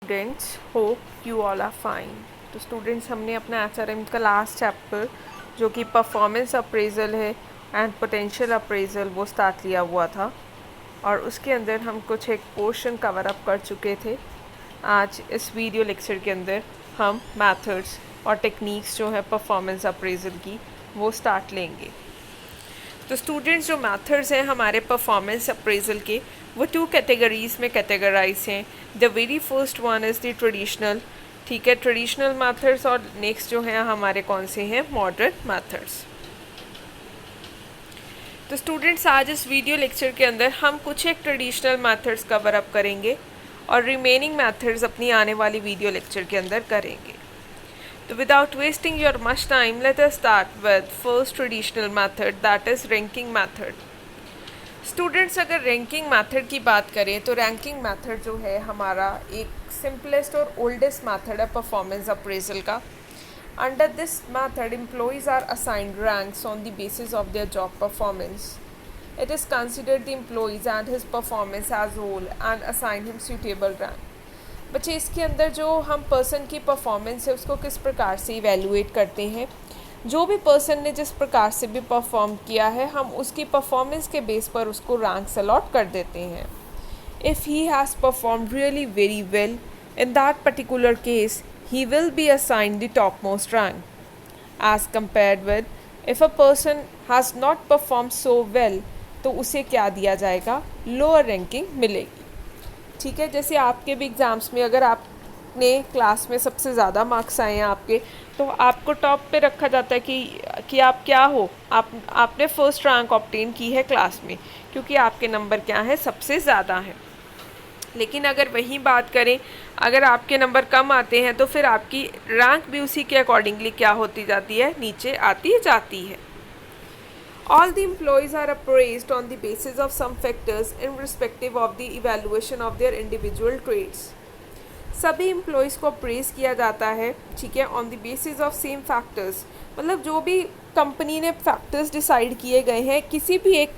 Students, hope you all are fine. तो students, हमने अपना HRM का लास्ट चैप्टर जो कि परफॉर्मेंस अप्रेजल है एंड पोटेंशियल अप्रेजल वो स्टार्ट लिया हुआ था और उसके अंदर हम कुछ एक पोर्शन कवर अप कर चुके थे। आज इस वीडियो लेक्चर के अंदर हम मेथड्स और टेक्निक्स जो है परफॉर्मेंस अप्रेजल की वो स्टार्ट लेंगे। तो स्टूडेंट्स, जो मेथड्स हैं हमारे परफॉर्मेंस अप्रेजल के वो 2 कैटेगरीज में कैटेगराइज हैं। The very first one is the traditional, ठीक है, ट्रेडिशनल मेथड्स, और नेक्स्ट जो है हमारे कौन से हैं, मॉडर्न मेथड्स। तो स्टूडेंट्स, आज इस वीडियो लेक्चर के अंदर हम कुछ एक ट्रेडिशनल मेथड्स कवर अप करेंगे और रिमेनिंग मेथड्स अपनी आने वाली वीडियो लेक्चर के अंदर करेंगे। तो without wasting your much time, let us start with first traditional method, that is ranking method. Students, अगर रैंकिंग मेथड की बात करें तो रैंकिंग मेथड जो है हमारा एक सिंपलेस्ट और ओल्डेस्ट मेथड है परफॉर्मेंस अप्रेजल का। Under this method employees are assigned ranks on the basis of their job performance. It is considered the employees and his performance as whole and assign him suitable rank. बच्चे, इसके अंदर जो हम person की performance है उसको किस प्रकार से इवेलुएट करते हैं, जो भी पर्सन ने जिस प्रकार से भी परफॉर्म किया है हम उसकी परफॉर्मेंस के बेस पर उसको रैंक्स अलॉट कर देते हैं. If he has perform really very well in that particular case he will be assigned the top most rank as compared with if a person has not perform so well तो उसे क्या दिया जाएगा, lower ranking मिलेगी. ठीक है, जैसे आपके भी एग्ज़ाम्स में अगर आपने क्लास में सबसे ज़्यादा मार्क्स आए हैं आपके, तो आपको टॉप पे रखा जाता है कि आप क्या हो, आपने फर्स्ट रैंक ऑब्टेन की है क्लास में क्योंकि आपके नंबर क्या हैं, सबसे ज़्यादा हैं. लेकिन अगर वही बात करें, अगर आपके नंबर कम आते हैं तो फिर आपकी रैंक भी उसी के अकॉर्डिंगली क्या होती जाती है, नीचे आती जाती है. All the employees are appraised on the basis of some factors irrespective of the evaluation of their individual traits. सभी एम्प्लॉयज़ को अप्रेज किया जाता है, ठीक है, on the basis of same factors. मतलब जो भी कंपनी ने फैक्टर्स डिसाइड किए गए हैं किसी भी एक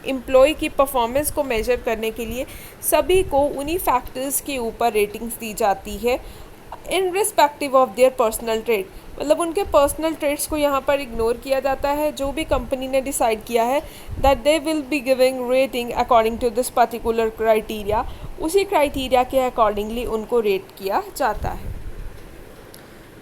एम्प्लॉय की परफॉर्मेंस को मेजर करने के लिए सभी को उन्हीं फैक्टर्स के ऊपर रेटिंग्स दी जाती है in respective of their personal trait. मतलब उनके पर्सनल ट्रेट्स को यहाँ पर इग्नोर किया जाता है. जो भी कंपनी ने डिसाइड किया है that they will be giving rating according to this particular criteria, उसी क्राइटेरिया के अकॉर्डिंगली उनको रेट किया जाता है.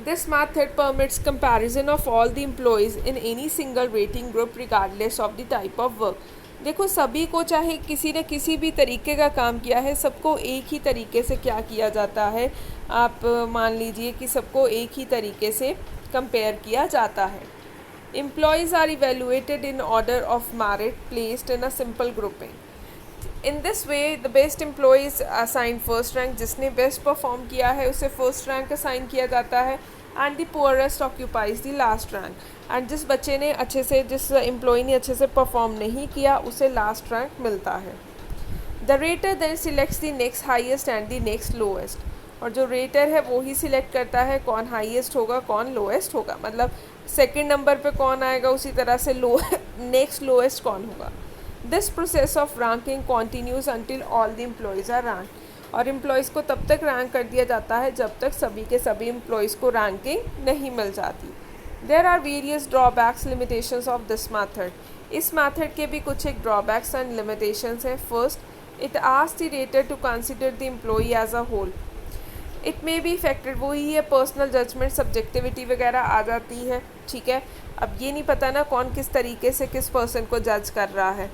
This method permits comparison of all the employees in any single rating group regardless of the type of work. देखो, सभी को चाहे किसी ने किसी भी तरीके का काम किया है, सबको एक ही तरीके से क्या किया जाता है, आप मान लीजिए कि सबको एक ही तरीके से कंपेयर किया जाता है. Employees are evaluated in order of merit placed in a simple grouping. In this way the best employee is assign first rank. जिसने बेस्ट परफॉर्म किया है उसे फर्स्ट रैंक असाइन किया जाता है and the poorest occupies the last rank. And जिस बच्चे ने अच्छे से, जिस एम्प्लॉय ने अच्छे से परफॉर्म नहीं किया उसे लास्ट रैंक मिलता है. The rater then selects the next highest and the next lowest. और जो रेटर है वो ही सिलेक्ट करता है कौन हाईएस्ट होगा कौन लोएस्ट होगा. मतलब सेकंड नंबर पे कौन आएगा उसी तरह से नेक्स्ट लोएस्ट कौन होगा. This process of ranking continues until all the employees are rank. और एम्प्लॉयज़ को तब तक रैंक कर दिया जाता है जब तक सभी के सभी एम्प्लॉयज़ को रैंकिंग नहीं मिल जाती. There are various drawbacks limitations of this method. इस मैथड के भी कुछ एक ड्रॉबैक्स एंड लिमिटेशंस हैं. First, it asks the rater to consider the employee as a whole. It may be affected, वही है पर्सनल जजमेंट, सब्जेक्टिविटी वगैरह आ जाती है. ठीक है, अब ये नहीं पता ना कौन किस तरीके से किस पर्सन को जज कर रहा है.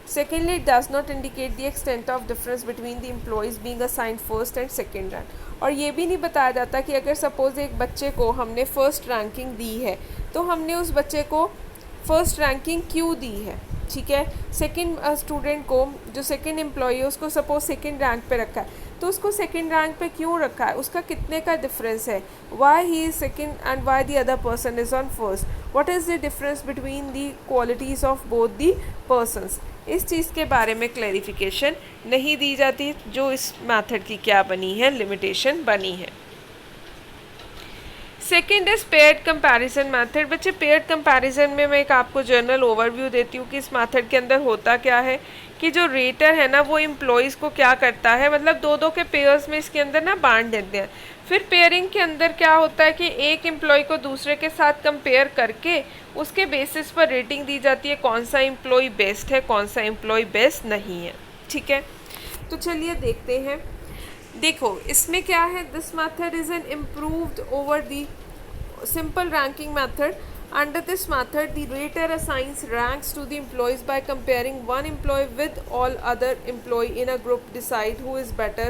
Secondly, it does not indicate the extent of difference between the employees being assigned first and second rank. और ये भी नहीं बताया जाता कि अगर सपोज़ एक बच्चे को हमने फ़र्स्ट रैंकिंग दी है तो हमने उस बच्चे को फ़र्स्ट रैंकिंग क्यों दी है. ठीक है, सेकंड स्टूडेंट को, जो सेकंड एम्प्लॉई है उसको सपोज सेकंड रैंक पे रखा है तो उसको सेकंड रैंक पे क्यों रखा है, उसका कितने का डिफरेंस है, why he is second and why the other person is on first, what is the difference between the qualities of both the persons. इस चीज़ के बारे में क्लैरिफिकेशन नहीं दी जाती, जो इस मेथड की क्या बनी है, लिमिटेशन बनी है. Second is paired comparison method. बच्चे, पेयर्ड कंपैरिजन में मैं एक आपको जनरल ओवरव्यू देती हूँ कि इस मेथड के अंदर होता क्या है कि जो रेटर है ना वो एम्प्लॉयज़ को क्या करता है, मतलब दो दो के पेयर्स में इसके अंदर ना बांट देते हैं। फिर पेयरिंग के अंदर क्या होता है कि एक एम्प्लॉय को दूसरे के साथ कंपेयर करके उसके बेसिस पर रेटिंग दी जाती है, कौन सा एम्प्लॉय बेस्ट है, कौन सा एम्प्लॉय बेस्ट नहीं है। ठीक है, तो चलिए देखते हैं। देखो इसमें क्या है, this method is an improved over the simple ranking method. Under this method, the rater assigns ranks to the employees by comparing one employee with all other employee in a group, decide who is better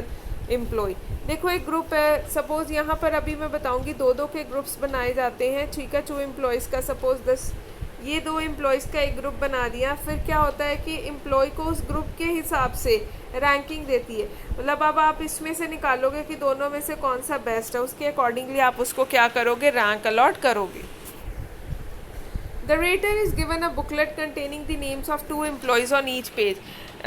employee. देखो एक group है, suppose यहाँ पर अभी मैं बताऊँगी दो दो के ग्रुप्स बनाए जाते हैं। ठीक है, 2 एम्प्लॉयज़ का, सपोज 10, ये 2 एम्प्लॉयज़ का एक ग्रुप बना दिया। फिर क्या होता है कि एम्प्लॉय को उस ग्रुप के हिसाब से रैंकिंग देती है, मतलब अब आप इसमें से निकालोगे कि दोनों में से कौन सा बेस्ट है, उसके अकॉर्डिंगली आप उसको क्या करोगे, रैंक अलॉट करोगे। The rater is given a booklet containing the names of 2 employees on each page.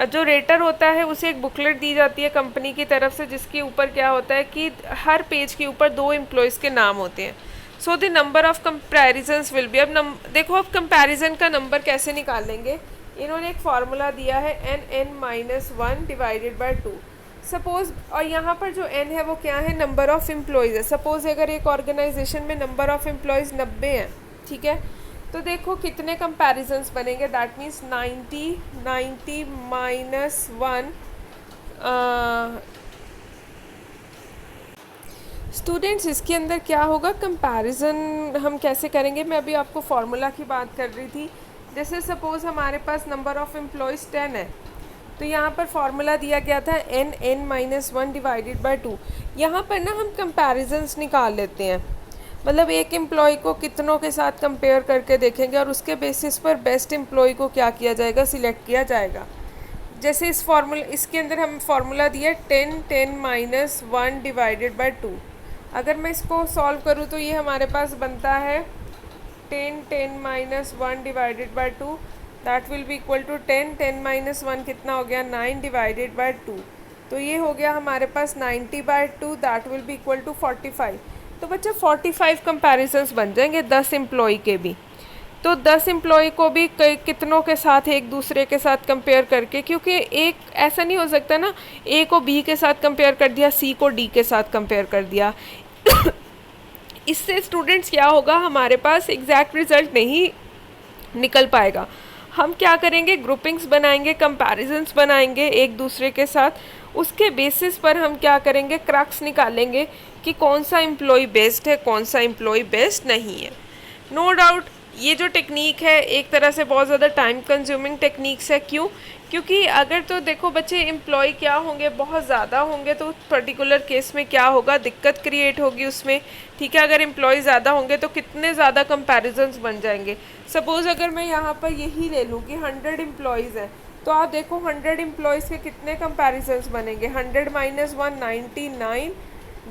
जो रेटर होता है उसे एक बुकलेट दी जाती है कंपनी की तरफ से, जिसके ऊपर क्या होता है कि हर पेज के ऊपर 2 एम्प्लॉयज़ के नाम होते हैं। So the number of comparisons will be, अब देखो अब कंपैरिजन का नंबर कैसे निकालेंगे, इन्होंने एक फार्मूला दिया है n(n-1) डिवाइडेड बाय 2। सपोज़, और यहाँ पर जो n है वो क्या है, नंबर ऑफ़ एम्प्लॉयज़ है। सपोज़ अगर एक ऑर्गेनाइजेशन में नंबर ऑफ़ एम्प्लॉयज़ 90 हैं, ठीक है, तो देखो कितने कंपैरिजन्स बनेंगे, दैट मीन्स 90 माइनस 1। स्टूडेंट्स इसके अंदर क्या होगा, कंपैरिजन हम कैसे करेंगे, मैं अभी आपको फार्मूला की बात कर रही थी। जैसे सपोज़ हमारे पास नंबर ऑफ़ एम्प्लॉयज़ 10 है, तो यहाँ पर फार्मूला दिया गया था n(n-1) डिवाइडेड बाय 2। यहाँ पर ना हम कंपैरिजन्स निकाल लेते हैं, मतलब एक एम्प्लॉय को कितनों के साथ कंपेयर करके देखेंगे और उसके बेसिस पर बेस्ट एम्प्लॉय को क्या किया जाएगा, सिलेक्ट किया जाएगा। जैसे इसके अंदर हम फार्मूला दिया 10(10-1) डिवाइडेड बाय 2। अगर मैं इसको सॉल्व करूँ तो ये हमारे पास बनता है 10(10-1) divided by 2, that will be equal to 10(10-1) कितना हो गया, 9 डिवाइडेड बाय 2। तो ये हो गया हमारे पास 90/2, that will be equal to 45। तो बच्चा 45 कंपैरिजन्स बन जाएंगे 10 एम्प्लॉय के भी। तो 10 एम्प्लॉय को भी कितनों के साथ एक दूसरे के साथ कंपेयर करके, क्योंकि एक ऐसा नहीं हो सकता ना, ए को बी के साथ कंपेयर कर दिया, सी को डी के साथ कंपेयर कर दिया। इससे स्टूडेंट्स क्या होगा, हमारे पास एग्जैक्ट रिजल्ट नहीं निकल पाएगा। हम क्या करेंगे, ग्रुपिंग्स बनाएंगे, कंपैरिजन्स बनाएंगे एक दूसरे के साथ, उसके बेसिस पर हम क्या करेंगे, क्रक्स निकालेंगे कि कौन सा एम्प्लॉय बेस्ट है, कौन सा एम्प्लॉय बेस्ट नहीं है। नो डाउट ये जो टेक्निक है एक तरह से बहुत ज़्यादा टाइम कंज्यूमिंग टेक्निक्स है। क्यों? क्योंकि अगर तो देखो बच्चे एम्प्लॉय क्या होंगे, बहुत ज़्यादा होंगे, तो पर्टिकुलर केस में क्या होगा, दिक्कत क्रिएट होगी उसमें। ठीक है, अगर एम्प्लॉय ज़्यादा होंगे तो कितने ज़्यादा कंपैरिजन्स बन जाएंगे। सपोज़ अगर मैं यहाँ पर यही ले लूँ कि 100 एम्प्लॉयज़ हैं, तो आप देखो 100 एम्प्लॉयज़ के कितने कंपैरिजन्स बनेंगे, 100 माइनस 1 99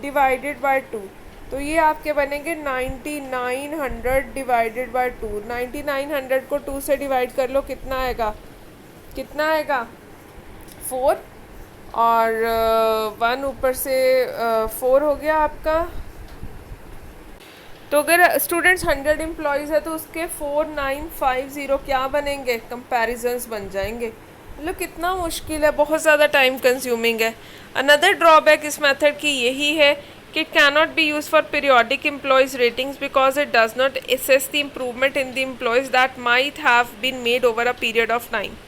डिवाइडेड बाय 2। तो ये आपके बनेंगे 9900 डिवाइडेड बाय 2। 9900 को 2 से डिवाइड कर लो, कितना आएगा, कितना आएगा 4, और 1 ऊपर से 4 हो गया आपका। तो अगर स्टूडेंट्स 100 एम्प्लॉयज़ है तो उसके 4950 क्या बनेंगे, कंपैरिजन्स बन जाएंगे। मतलब कितना मुश्किल है, बहुत ज़्यादा टाइम कंज्यूमिंग है। अनदर ड्रॉबैक इस मेथड की यही है कि it cannot be used for periodic employees ratings because it does not assess the improvement in the employees that might have been made over a period of time।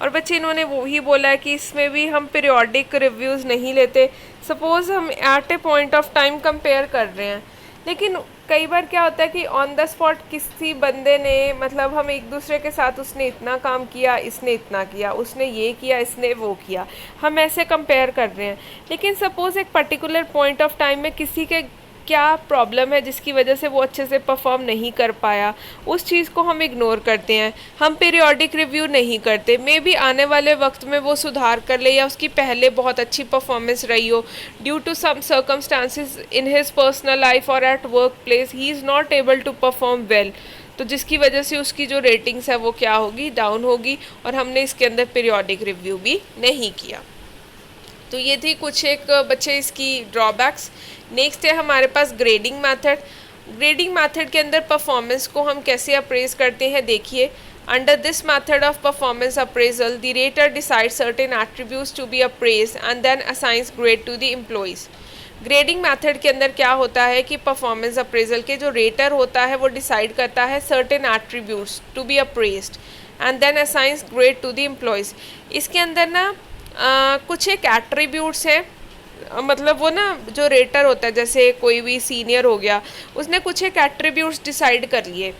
और बच्चे इन्होंने वो ही बोला है कि इसमें भी हम पीरियोडिक रिव्यूज़ नहीं लेते। सपोज़ हम at a point of time compare कर रहे हैं, लेकिन कई बार क्या होता है कि ऑन द स्पॉट किसी बंदे ने, मतलब हम एक दूसरे के साथ, उसने इतना काम किया, इसने इतना किया, उसने ये किया, इसने वो किया, हम ऐसे कंपेयर कर रहे हैं। लेकिन सपोज़ एक पर्टिकुलर पॉइंट ऑफ टाइम में किसी के क्या प्रॉब्लम है जिसकी वजह से वो अच्छे से परफॉर्म नहीं कर पाया, उस चीज़ को हम इग्नोर करते हैं, हम पीरियोडिक रिव्यू नहीं करते। मे बी आने वाले वक्त में वो सुधार कर ले या उसकी पहले बहुत अच्छी परफॉर्मेंस रही हो, due to some circumstances in his personal life और at work place he is not able to perform well, तो जिसकी वजह से उसकी जो रेटिंग्स है वो क्या होगी, डाउन होगी, और हमने इसके अंदर पीरियोडिक रिव्यू भी नहीं किया। तो ये थी कुछ एक बच्चे इसकी ड्रॉबैक्स। नेक्स्ट है हमारे पास ग्रेडिंग मेथड। ग्रेडिंग मेथड के अंदर परफॉर्मेंस को हम कैसे अप्रेज करते हैं, देखिए Under this method of performance appraisal, the rater decides certain attributes to be appraised and then assigns grade to the employees. Grading method के अंदर क्या होता है कि परफॉर्मेंस अप्रेजल के जो रेटर होता है वो डिसाइड करता है certain attributes to be appraised and then assigns grade to the employees. इसके अंदर ना कुछ एक एट्रीब्यूट्स हैं, मतलब वो ना जो रेटर होता है, जैसे कोई भी सीनियर हो गया, उसने कुछ एक एट्रीब्यूट्स डिसाइड कर लिए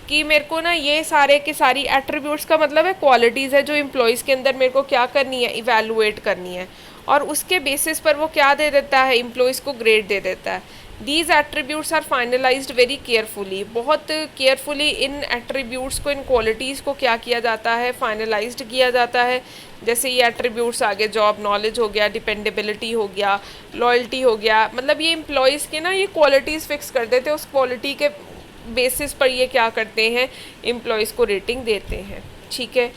कि मेरे को ना ये सारे के सारी एट्रीब्यूट्स का मतलब है क्वालिटीज़ है जो एम्प्लॉयज़ के अंदर मेरे को क्या करनी है, इवैल्यूएट करनी है, और उसके बेसिस पर वो क्या दे देता है, एम्प्लॉयज़ को ग्रेड दे देता है. These attributes are finalised very carefully. बहुत केयरफुली इन एट्रीब्यूट्स को, इन क्वालिटीज़ को क्या किया जाता है, फाइनलाइज्ड किया जाता है. जैसे ये एट्रीब्यूट्स आगे जॉब नॉलेज हो गया, डिपेंडेबिलिटी हो गया, लॉयल्टी हो गया, मतलब ये एम्प्लॉयज़ के ना ये क्वालिटीज़ फिक्स कर देते हैं. उस क्वालिटी के बेसिस पर ये क्या करते हैं, एम्प्लॉयज़ को रेटिंग देते हैं. ठीक है.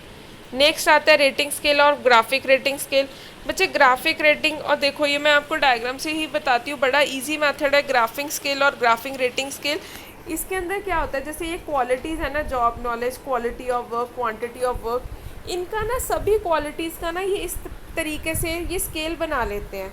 नेक्स्ट आता है रेटिंग स्केल और ग्राफिक रेटिंग स्केल. बच्चे ग्राफिक रेटिंग, और देखो ये मैं आपको डायग्राम से ही बताती हूँ, बड़ा इजी मेथड है ग्राफिक स्केल और ग्राफिक रेटिंग स्केल. इसके अंदर क्या होता है, जैसे ये क्वालिटीज़ है ना, job knowledge, quality of work, quantity of work, इनका ना सभी क्वालिटीज़ का ना ये इस तरीके से ये स्केल बना लेते हैं.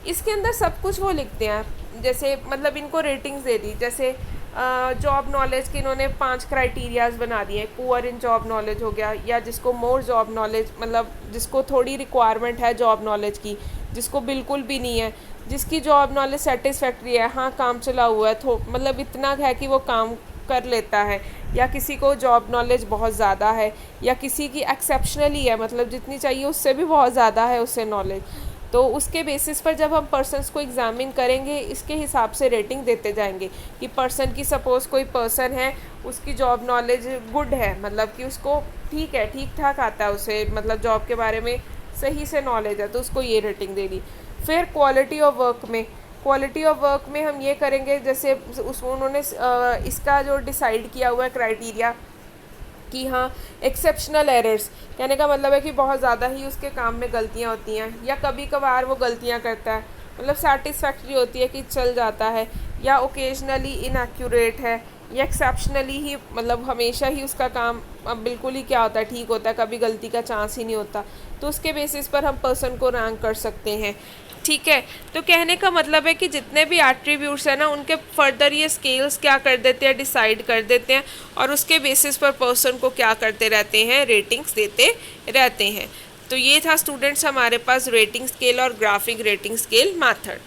इसके अंदर सब कुछ वो लिखते हैं, जैसे मतलब इनको रेटिंग्स दे दी. जैसे जॉब नॉलेज के इन्होंने 5 क्राइटेरियाज बना दिए. पुअर इन जॉब नॉलेज हो गया, या जिसको मोर जॉब नॉलेज, मतलब जिसको थोड़ी रिक्वायरमेंट है जॉब नॉलेज की, जिसको बिल्कुल भी नहीं है, जिसकी जॉब नॉलेज सेटिस्फैक्ट्री है, हाँ काम चला हुआ है, मतलब इतना है कि वो काम कर लेता है, या किसी को जॉब नॉलेज बहुत ज़्यादा है, या किसी की एक्सेप्शनली है, मतलब जितनी चाहिए उससे भी बहुत ज़्यादा है उससे नॉलेज. तो उसके बेसिस पर जब हम पर्सन्स को एग्ज़ामिन करेंगे, इसके हिसाब से रेटिंग देते जाएंगे कि पर्सन की, सपोज़ कोई पर्सन है, उसकी जॉब नॉलेज गुड है, मतलब कि उसको ठीक है, ठीक ठाक आता है उसे, मतलब जॉब के बारे में सही से नॉलेज है, तो उसको ये रेटिंग दे दी. फिर क्वालिटी ऑफ वर्क में, क्वालिटी ऑफ वर्क में हम ये करेंगे, जैसे उन्होंने इसका जो डिसाइड किया हुआ है क्राइटेरिया कि हाँ एक्सेप्शनल एरर्स, कहने का मतलब है कि बहुत ज़्यादा ही उसके काम में गलतियाँ होती हैं, या कभी कभार वो गलतियाँ करता है, मतलब सेटिस्फैक्ट्री होती है कि चल जाता है, या ओकेजनली इनएक्यूरेट है, या एक्सेप्शनली ही, मतलब हमेशा ही उसका काम बिल्कुल ही क्या होता है, ठीक होता है, कभी गलती का चांस ही नहीं होता. तो उसके बेसिस पर हम पर्सन को रैंक कर सकते हैं. ठीक है. तो कहने का मतलब है कि जितने भी एट्रीब्यूट्स हैं ना, उनके फर्दर ये स्केल्स क्या कर देते हैं, डिसाइड कर देते हैं, और उसके बेसिस पर पर्सन को क्या करते रहते हैं, रेटिंग्स देते रहते हैं. तो ये था स्टूडेंट्स हमारे पास रेटिंग स्केल और graphic rating scale method.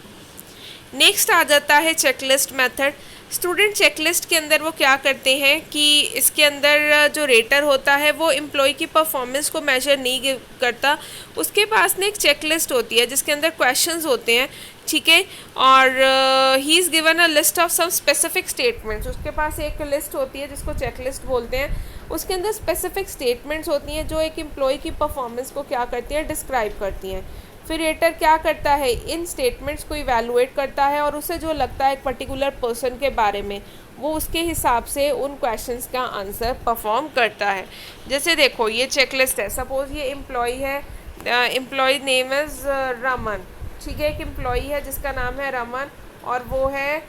Next आ जाता है चेकलिस्ट मेथड. स्टूडेंट चेकलिस्ट के अंदर वो क्या करते हैं कि इसके अंदर जो रेटर होता है वो एम्प्लॉय की परफॉर्मेंस को मेजर नहीं करता. उसके पास ना एक चेकलिस्ट होती है जिसके अंदर क्वेश्चंस होते हैं. ठीक है. और he is given a list of some specific statements. उसके पास एक लिस्ट होती है जिसको चेकलिस्ट बोलते हैं. उसके अंदर स्पेसिफिक स्टेटमेंट्स होती हैं जो एक एम्प्लॉय की परफॉर्मेंस को क्या करती हैं, डिस्क्राइब करती हैं. फिर रेटर क्या करता है, इन स्टेटमेंट्स को इवैल्यूएट करता है, और उसे जो लगता है एक पर्टिकुलर पर्सन के बारे में, वो उसके हिसाब से उन क्वेश्चंस का आंसर परफॉर्म करता है. जैसे देखो ये चेकलिस्ट है, सपोज़ ये एम्प्लॉय है, एम्प्लॉय नेम इज़ रमन. ठीक है. एक एम्प्लॉय है जिसका नाम है रमन, और वो है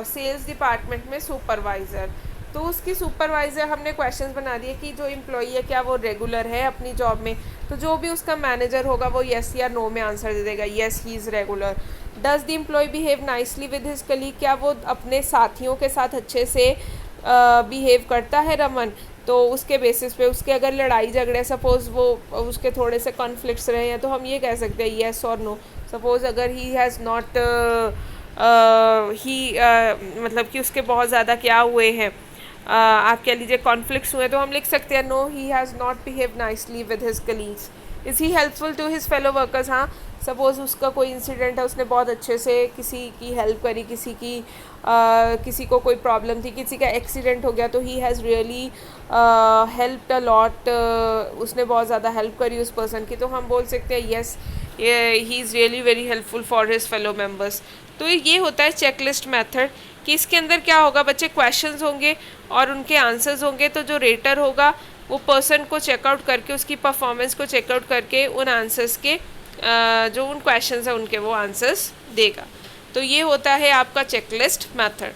सेल्स डिपार्टमेंट में सुपरवाइज़र. तो उसकी सुपरवाइज़र हमने क्वेश्चंस बना दिए कि जो एम्प्लॉई है क्या वो रेगुलर है अपनी जॉब में. तो जो भी उसका मैनेजर होगा वो येस या नो में आंसर दे देगा. Yes he is regular. Does the employee behave nicely with his colleague. क्या वो अपने साथियों के साथ अच्छे से बिहेव करता है रमन. तो उसके बेसिस पे उसके अगर लड़ाई झगड़े, सपोज़ वो उसके थोड़े से कॉन्फ्लिक्ट्स रहे हैं, तो हम ये कह सकते हैं येस और नो. सपोज़ अगर ही हैज़ नॉट मतलब कि उसके बहुत ज़्यादा क्या हुए हैं, आप कह लीजिए कॉन्फ्लिक्ट्स हुए, तो हम लिख सकते हैं no he has not behave nicely with his colleagues. Is he helpful to his fellow workers. हाँ सपोज़ उसका कोई इंसिडेंट है, उसने बहुत अच्छे से किसी की हेल्प करी, किसी को कोई प्रॉब्लम थी, किसी का एक्सीडेंट हो गया, तो he has really helped a lot. उसने बहुत ज़्यादा हेल्प करी उस पर्सन की, तो हम बोल सकते हैं yes he is really very helpful for his fellow members. तो ये होता है चेकलिस्ट मेथड कि इसके अंदर क्या होगा बच्चे, क्वेश्चंस होंगे और उनके आंसर्स होंगे. तो जो रेटर होगा वो पर्सन को चेकआउट करके, उसकी परफॉर्मेंस को चेकआउट करके उन आंसर्स के जो उन क्वेश्चंस हैं उनके वो आंसर्स देगा. तो ये होता है आपका चेकलिस्ट मेथड.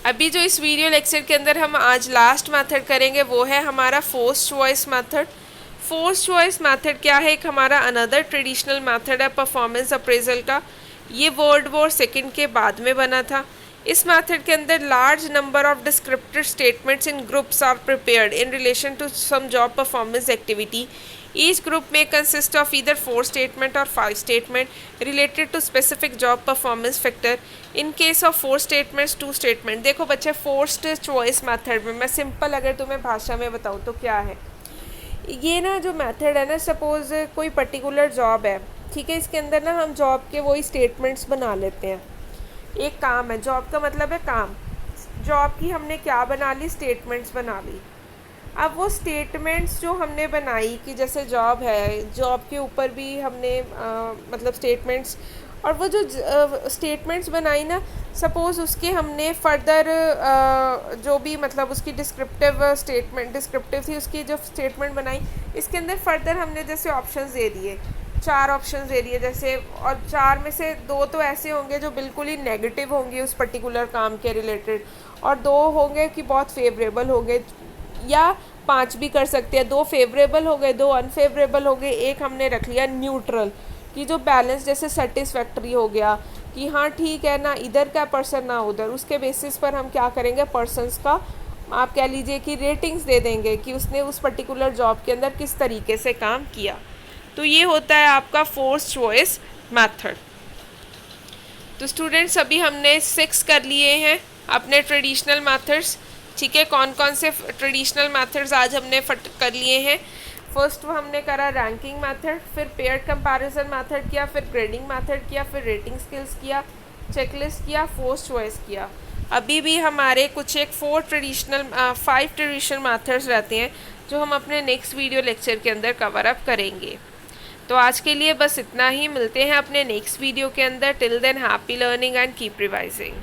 अभी जो इस वीडियो लेक्चर के अंदर हम आज लास्ट मेथड करेंगे वो है हमारा forced choice method. Forced choice method क्या है? एक हमारा अनदर ट्रेडिशनल मेथड है परफॉर्मेंस अप्रेजल का। ये वर्ल्ड वॉर सेकेंड के बाद में बना था। इस मेथड के अंदर large number of descriptive statements in groups are prepared in relation to some job performance activity. Each group may consist of either 4 statement or 5 statement related to specific job performance factor. In case of 4 statements, 2 statement. देखो बच्चे, forced choice method में मैं simple अगर तुम्हें भाषा में बताऊँ तो क्या है ये ना, जो मेथड है ना, सपोज कोई पर्टिकुलर जॉब है, ठीक है, इसके अंदर ना हम जॉब के वही स्टेटमेंट्स बना लेते हैं। एक काम है, जॉब का मतलब है काम, जॉब की हमने क्या बना ली? स्टेटमेंट्स बना ली। अब वो स्टेटमेंट्स जो हमने बनाई कि जैसे जॉब है, जॉब के ऊपर भी हमने मतलब स्टेटमेंट्स, और वो जो स्टेटमेंट्स बनाई ना, सपोज़ उसके हमने फर्दर जो भी मतलब उसकी डिस्क्रिप्टिव थी उसकी जो स्टेटमेंट बनाई, इसके अंदर फर्दर हमने जैसे ऑप्शंस दे दिए, 4 ऑप्शंस दे दिए जैसे, और 4 में से 2 तो ऐसे होंगे जो बिल्कुल ही नेगेटिव होंगे उस पर्टिकुलर काम के रिलेटेड, और 2 होंगे कि बहुत फेवरेबल होंगे, या 5 भी कर सकते हैं। 2 फेवरेबल हो गए, 2 अनफेवरेबल हो गए, एक हमने रख लिया न्यूट्रल कि जो बैलेंस जैसे सेटिस्फैक्ट्री हो गया कि हाँ ठीक है ना, इधर का पर्सन ना उधर। उसके बेसिस पर हम क्या करेंगे? पर्सनस का आप कह लीजिए कि रेटिंग्स दे देंगे कि उसने उस पर्टिकुलर जॉब के अंदर किस तरीके से काम किया। तो ये होता है आपका फोर्स्ड चॉइस मेथड। तो स्टूडेंट्स, अभी हमने 6 कर लिए हैं अपने ट्रेडिशनल मेथड्स। ठीक है, कौन कौन से ट्रेडिशनल मेथड्स आज हमने कर लिए हैं? फर्स्ट हमने करा रैंकिंग मेथड, फिर पेयर्ड कंपैरिजन मेथड किया, फिर ग्रेडिंग मेथड किया, फिर रेटिंग स्किल्स किया, चेकलिस्ट किया, फोर्स्ड चॉइस किया। अभी भी हमारे कुछ एक 5 ट्रेडिशनल मेथड्स रहते हैं जो हम अपने नेक्स्ट वीडियो लेक्चर के अंदर कवर अप करेंगे। तो आज के लिए बस इतना ही, मिलते हैं अपने नेक्स्ट वीडियो के अंदर। Till than happy learning and keep revising.